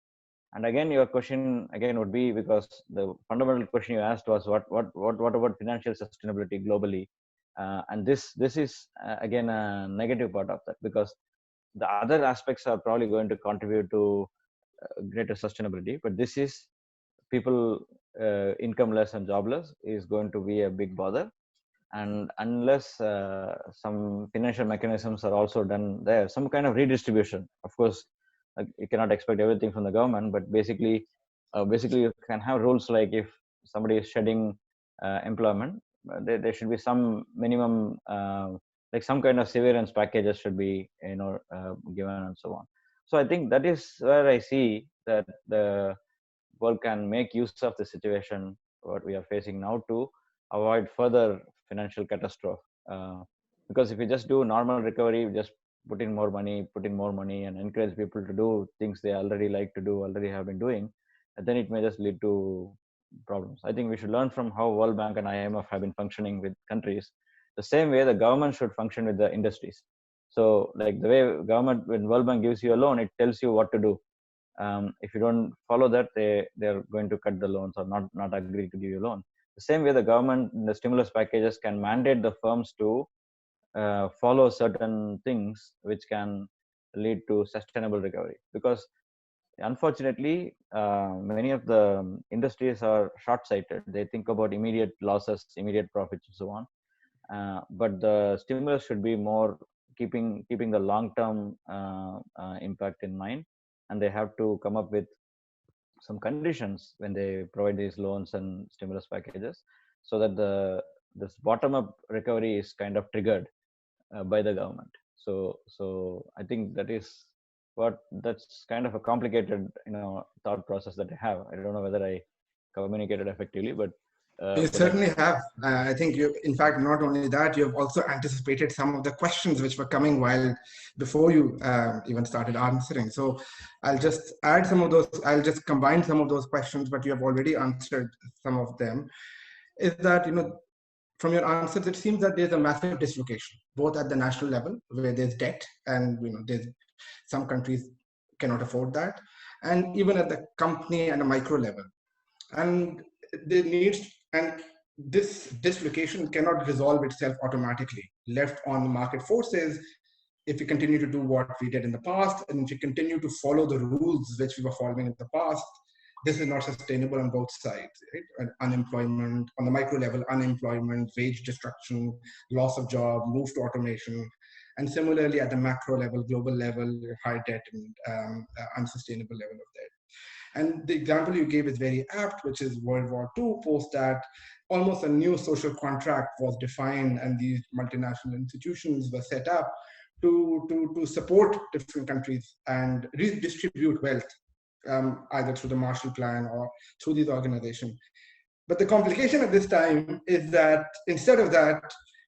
And again, your question again would be, because the fundamental question you asked was what about financial sustainability globally, and this is again a negative part of that, because the other aspects are probably going to contribute to greater sustainability, but this is people incomeless and jobless is going to be a big bother. And unless some financial mechanisms are also done there, some kind of redistribution, of course, you cannot expect everything from the government, but basically you can have rules like, if somebody is shedding employment, there should be some minimum, like some kind of severance packages should be given, and so on. So I think that is where I see that the world can make use of the situation what we are facing now to avoid further financial catastrophe. Because if we just do normal recovery, we just put in more money and encourage people to do things they already like to do, already have been doing, and then it may just lead to problems. I think we should learn from how World Bank and IMF have been functioning with countries. The same way the government should function with the industries. So like the way government, when World Bank gives you a loan, it tells you what to do. If you don't follow that, they're going to cut the loans or not agree to give you a loan. The same way the government, the stimulus packages can mandate the firms to follow certain things which can lead to sustainable recovery. Because unfortunately, many of the industries are short-sighted. They think about immediate losses, immediate profits, and so on. But the stimulus should be more keeping the long-term impact in mind, and they have to come up with some conditions when they provide these loans and stimulus packages, so that this bottom-up recovery is kind of triggered by the government. So I think that's kind of a complicated thought process that I have. I don't know whether I communicated effectively, but you certainly have. I think you, in fact, not only that, you have also anticipated some of the questions which were coming before you even started answering. So I'll just add some of those. I'll just combine some of those questions, but you have already answered some of them. Is that, from your answers, it seems that there's a massive dislocation, both at the national level, where there's debt, and there's some countries cannot afford that, and even at the company and a micro level. And this dislocation cannot resolve itself automatically, left on the market forces. If we continue to do what we did in the past, and if we continue to follow the rules which we were following in the past, this is not sustainable on both sides, right? And unemployment, on the micro level, unemployment, wage destruction, loss of job, move to automation. And similarly, at the macro level, global level, high debt and unsustainable level of debt. And the example you gave is very apt, which is World War II. Post that, almost a new social contract was defined, and these multinational institutions were set up to support different countries and redistribute wealth, either through the Marshall Plan or through these organizations. But the complication at this time is that instead of that,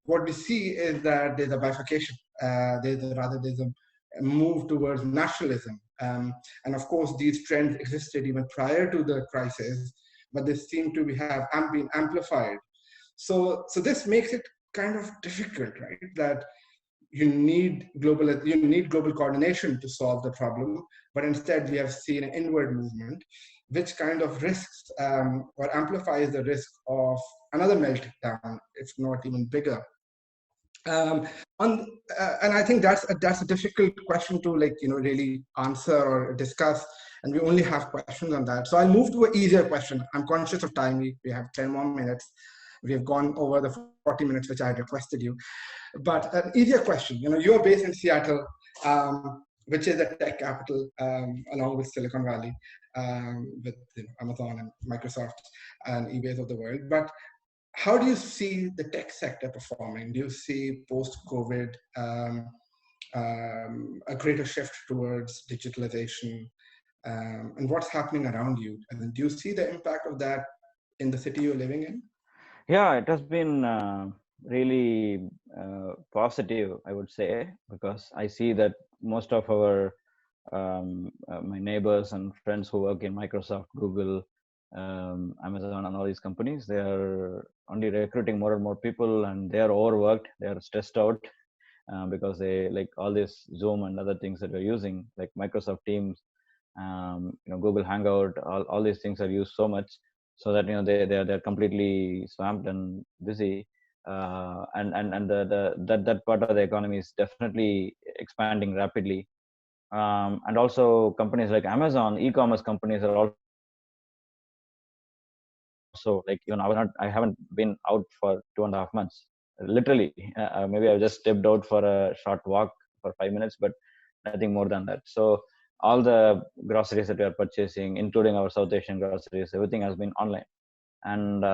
what we see is that there's a bifurcation. There's a move towards nationalism. And of course, these trends existed even prior to the crisis, but they seem to have been amplified. So this makes it kind of difficult, right? That you need global coordination to solve the problem, but instead we have seen an inward movement, which kind of risks or amplifies the risk of another meltdown, if not even bigger. Um, and I think that's a difficult question to really answer or discuss, and we only have questions on that. So I'll move to an easier question. I'm conscious of time. We have 10 more minutes. We have gone over the 40 minutes which I had requested you. But an easier question. You're based in Seattle, which is a tech capital, along with Silicon Valley, with Amazon and Microsoft and eBay of the world. But how do you see the tech sector performing? Do you see post-COVID a greater shift towards digitalization? And what's happening around you? And do you see the impact of that in the city you're living in? Yeah, it has been really positive, I would say, because I see that most of our my neighbors and friends who work in Microsoft, Google, Amazon, and all these companies, they are only recruiting more and more people, and they are overworked. They are stressed out because they like all this Zoom and other things that we're using, like Microsoft Teams, Google Hangout. All these things are used so much, so that they're completely swamped and busy. And that part of the economy is definitely expanding rapidly. And also companies like Amazon, e-commerce companies are also like, I haven't been out for 2.5 months, literally. Maybe I just stepped out for a short walk for 5 minutes, but nothing more than that. So all the groceries that we are purchasing, including our South Asian groceries, everything has been online. And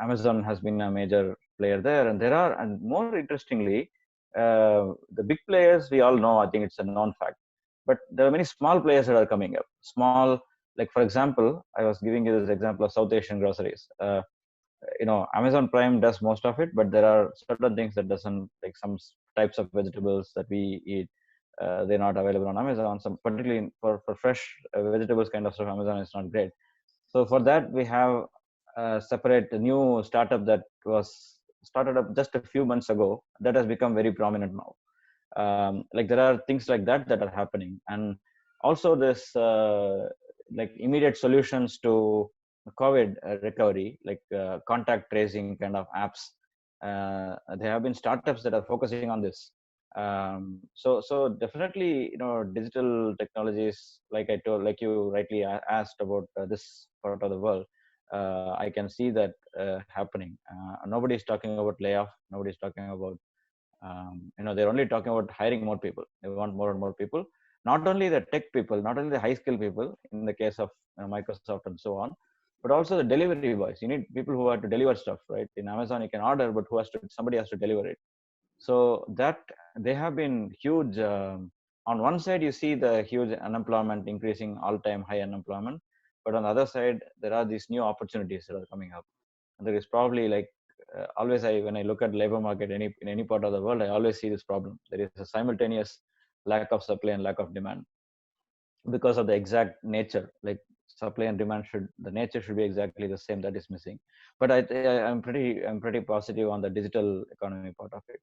Amazon has been a major player there. And and more interestingly, the big players we all know, I think it's a known fact. But there are many small players that are coming up. Small, like for example, I was giving you this example of South Asian groceries. Amazon Prime does most of it, but there are certain things that doesn't, like some types of vegetables that we eat. They're not available on Amazon. Some particularly for fresh vegetables kind of stuff, Amazon is not great. So for that, we have a separate new startup that was started up just a few months ago that has become very prominent now. Like there are things like that that are happening, and also this like immediate solutions to COVID recovery, like contact tracing kind of apps. There have been startups that are focusing on this. So definitely, digital technologies, like you rightly asked about this part of the world. I can see that happening. Nobody's talking about layoff. Nobody's talking about they're only talking about hiring more people. They want more and more people, not only the tech people, not only the high skill people in the case of Microsoft and so on, but also the delivery boys. You need people who have to deliver stuff, right? In Amazon you can order, but somebody has to deliver it. So that they have been huge. On one side you see the huge unemployment, increasing all-time high unemployment, but on the other side there are these new opportunities that are coming up. And there is probably like always, when I look at labor market in any part of the world, I always see this problem. There is a simultaneous lack of supply and lack of demand because of the exact nature. Like supply and demand the nature should be exactly the same. That is missing. But I'm pretty positive on the digital economy part of it.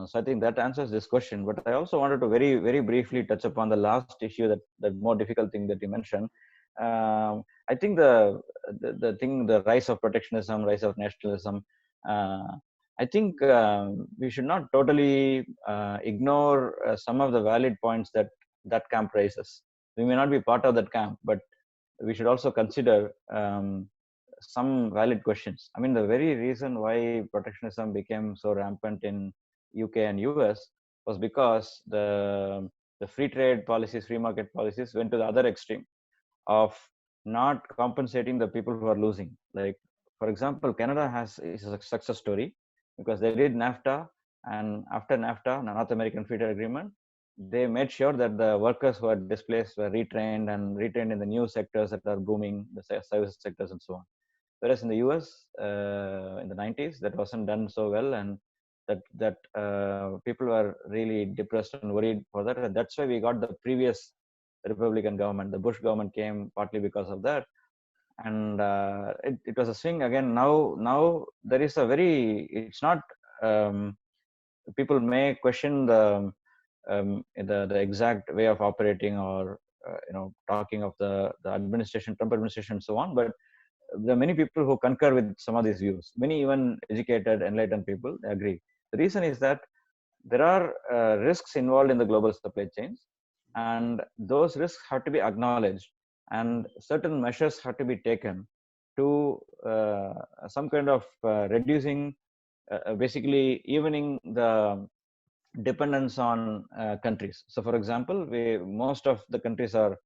So I think that answers this question. But I also wanted to very, very briefly touch upon the last issue, that more difficult thing that you mentioned. I think the rise of protectionism, rise of nationalism. I think we should not totally ignore some of the valid points that camp raises. We may not be part of that camp, but we should also consider some valid questions. I mean, the very reason why protectionism became so rampant in UK and US was because the free trade policies, free market policies went to the other extreme of not compensating the people who are losing. Like, for example, Canada is a success story because they did NAFTA, and after NAFTA, the North American Free Trade Agreement, they made sure that the workers who are displaced were retrained in the new sectors that are booming, the service sectors and so on. Whereas in the US, in the 90s, that wasn't done so well, and that people were really depressed and worried for that. And that's why we got the previous Republican government. The Bush government came partly because of that. and it was a swing again. Now there is a very, it's not, um, people may question the exact way of operating, or talking of the administration, Trump administration and so on, but there are many people who concur with some of these views. Many even educated, enlightened people agree. The reason is that there are risks involved in the global supply chains, and those risks have to be acknowledged, and certain measures have to be taken to some kind of reducing, basically evening the dependence on countries. So, for example, most of the countries are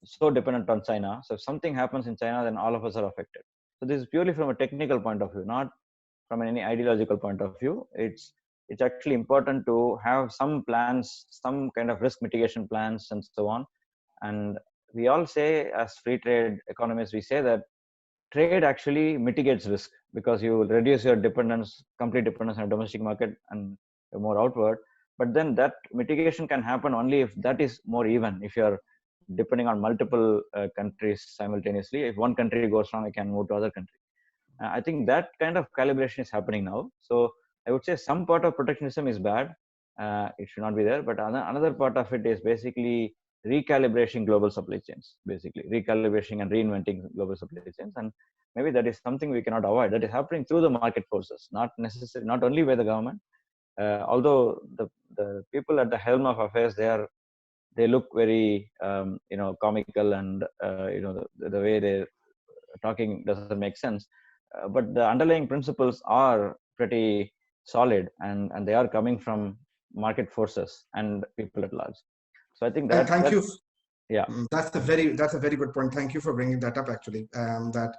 so dependent on China. So, if something happens in China, then all of us are affected. So, this is purely from a technical point of view, not from any ideological point of view. It's actually important to have some plans, some kind of risk mitigation plans, and so on. And we all say, as free trade economists, we say that trade actually mitigates risk, because you will reduce your dependence, complete dependence on a domestic market, and more outward. But then that mitigation can happen only if that is more even. If you're depending on multiple countries simultaneously, if one country goes wrong, it can move to other country. I think that kind of calibration is happening now. So I would say some part of protectionism is bad. It should not be there. But another part of it is basically recalibrating global supply chains, basically recalibrating and reinventing global supply chains. And maybe that is something we cannot avoid. That is happening through the market forces, not necessarily, not only by the government. Although the people at the helm of affairs, they look very comical, and the way they're talking doesn't make sense. But the underlying principles are pretty solid, and they are coming from market forces and people at large. So I think And thank that you. yeah. That's a very good point. Thank you for bringing that up. Actually, that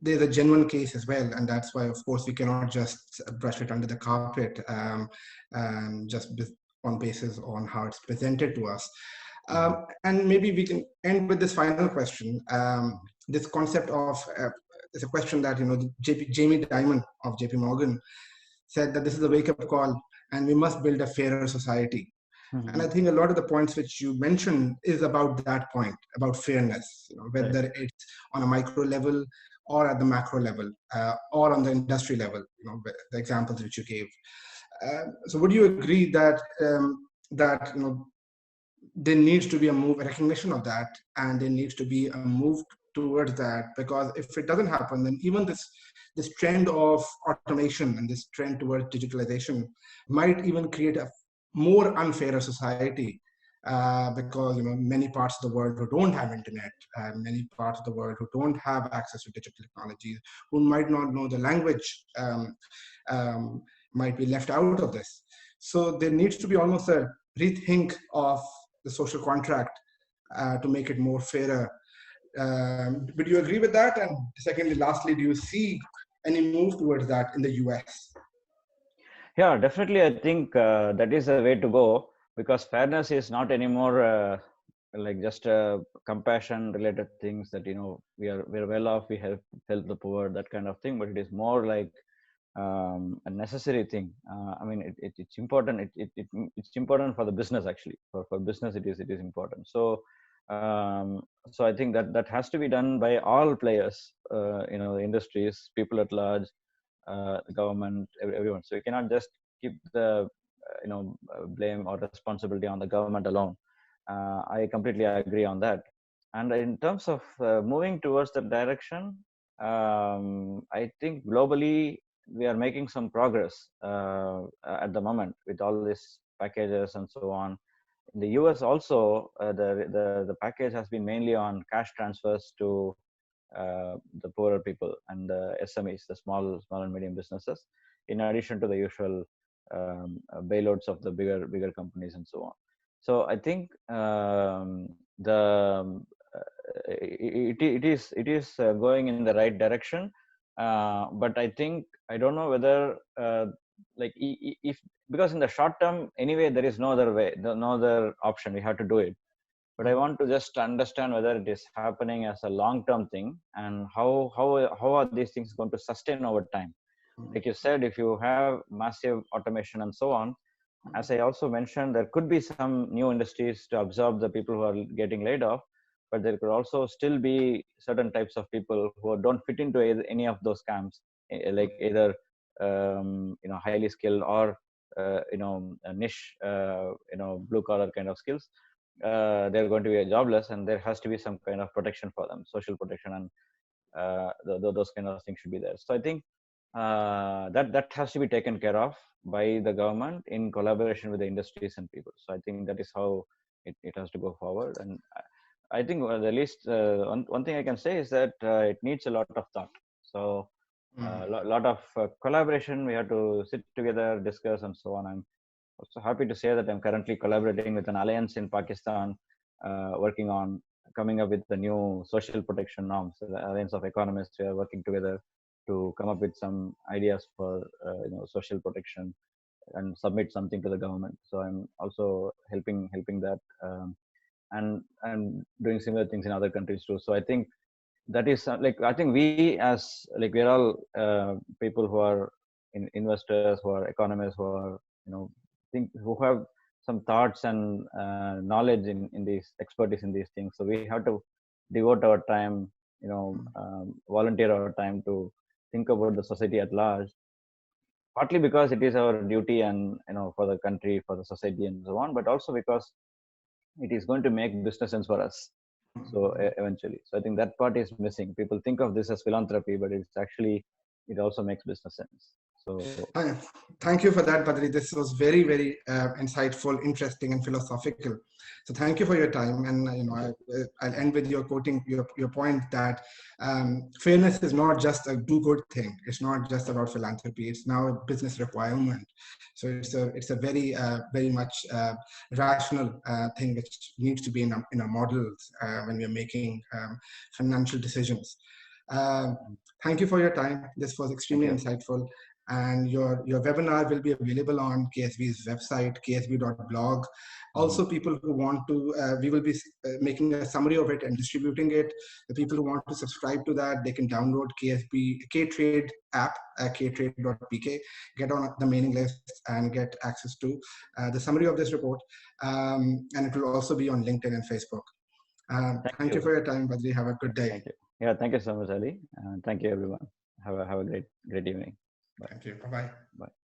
there's a genuine case as well, and that's why, of course, we cannot just brush it under the carpet, just on basis on how it's presented to us. And maybe we can end with this final question. This concept of it's a question that Jamie Dimon of JP Morgan said, that this is a wake-up call, and we must build a fairer society. And I think a lot of the points which you mentioned is about that point, about fairness, whether Right. it's on a micro level or at the macro level, or on the industry level, the examples which you gave. So would you agree that that there needs to be a recognition of that, and there needs to be a move towards that? Because if it doesn't happen, then even this trend of automation and this trend towards digitalization might even create a more unfair society, because many parts of the world who don't have internet, many parts of the world who don't have access to digital technologies, who might not know the language, might be left out of this. So there needs to be almost a rethink of the social contract to make it more fairer. Would you agree with that? And secondly, lastly, do you see any move towards that in the US? Yeah, definitely. I think that is the way to go, because fairness is not anymore like just compassion related things that we're well off, we help the poor, that kind of thing. But it is more like a necessary thing. I mean, it's important. It's important for the business, actually. For business, it is important. So so I think that has to be done by all players. The industries, people at large, the government, everyone. So you cannot just keep the blame or responsibility on the government alone. I completely agree on that. And in terms of moving towards that direction, I think globally we are making some progress at the moment with all these packages and so on. In the US also, the package has been mainly on cash transfers to the poorer people and the SMEs, the small and medium businesses, in addition to the usual bailouts of the bigger companies and so on. So I think it is going in the right direction, but I think I don't know whether like if, because in the short term anyway there is no other way, no other option, we have to do it. But I want to just understand whether it is happening as a long-term thing, and how are these things going to sustain over time. Like you said, if you have massive automation and so on, as I also mentioned, there could be some new industries to absorb the people who are getting laid off. but there could also still be certain types of people who don't fit into any of those camps, like either highly skilled or a niche blue collar kind of skills. They're going to be jobless, and there has to be some kind of protection for them, social protection, and those kind of things should be there. So I think that has to be taken care of by the government in collaboration with the industries and people. So I think that is how it has to go forward. And I think the least one thing I can say is that it needs a lot of thought. So a lot of collaboration. We have to sit together, discuss, and so on. I'm also happy to say that I'm currently collaborating with an alliance in Pakistan, working on coming up with the new social protection norms. So the alliance of economists, we are working together to come up with some ideas for social protection and submit something to the government. So I'm also helping that, and doing similar things in other countries too. So I think that is I think we as we're all people who are investors, who are economists, who are who have some thoughts and knowledge in these expertise in these things. So we have to devote our time, volunteer our time to think about the society at large, partly because it is our duty and for the country, for the society and so on, but also because it is going to make business sense for us. So eventually, so I think that part is missing. People think of this as philanthropy, but it's actually, it also makes business sense. So thank you for that, Badri. This was very, very insightful, interesting, and philosophical. So thank you for your time. And I'll end with your quoting your point that fairness is not just a do-good thing. It's not just about philanthropy. It's now a business requirement. So it's a very very much rational thing which needs to be in our models when we're making financial decisions. Thank you for your time. This was extremely insightful. And your webinar will be available on KSB's website, ksb.blog. Also, people who want to, we will be making a summary of it and distributing it. The people who want to subscribe to that, they can download Ktrade app, ktrade.pk, get on the mailing list and get access to the summary of this report. And it will also be on LinkedIn and Facebook. Thank you for your time, Badri. Have a good day. Thank you. Yeah, thank you so much, Ali. Thank you, everyone. Have a great evening. Bye. Thank you. Bye-bye. Bye.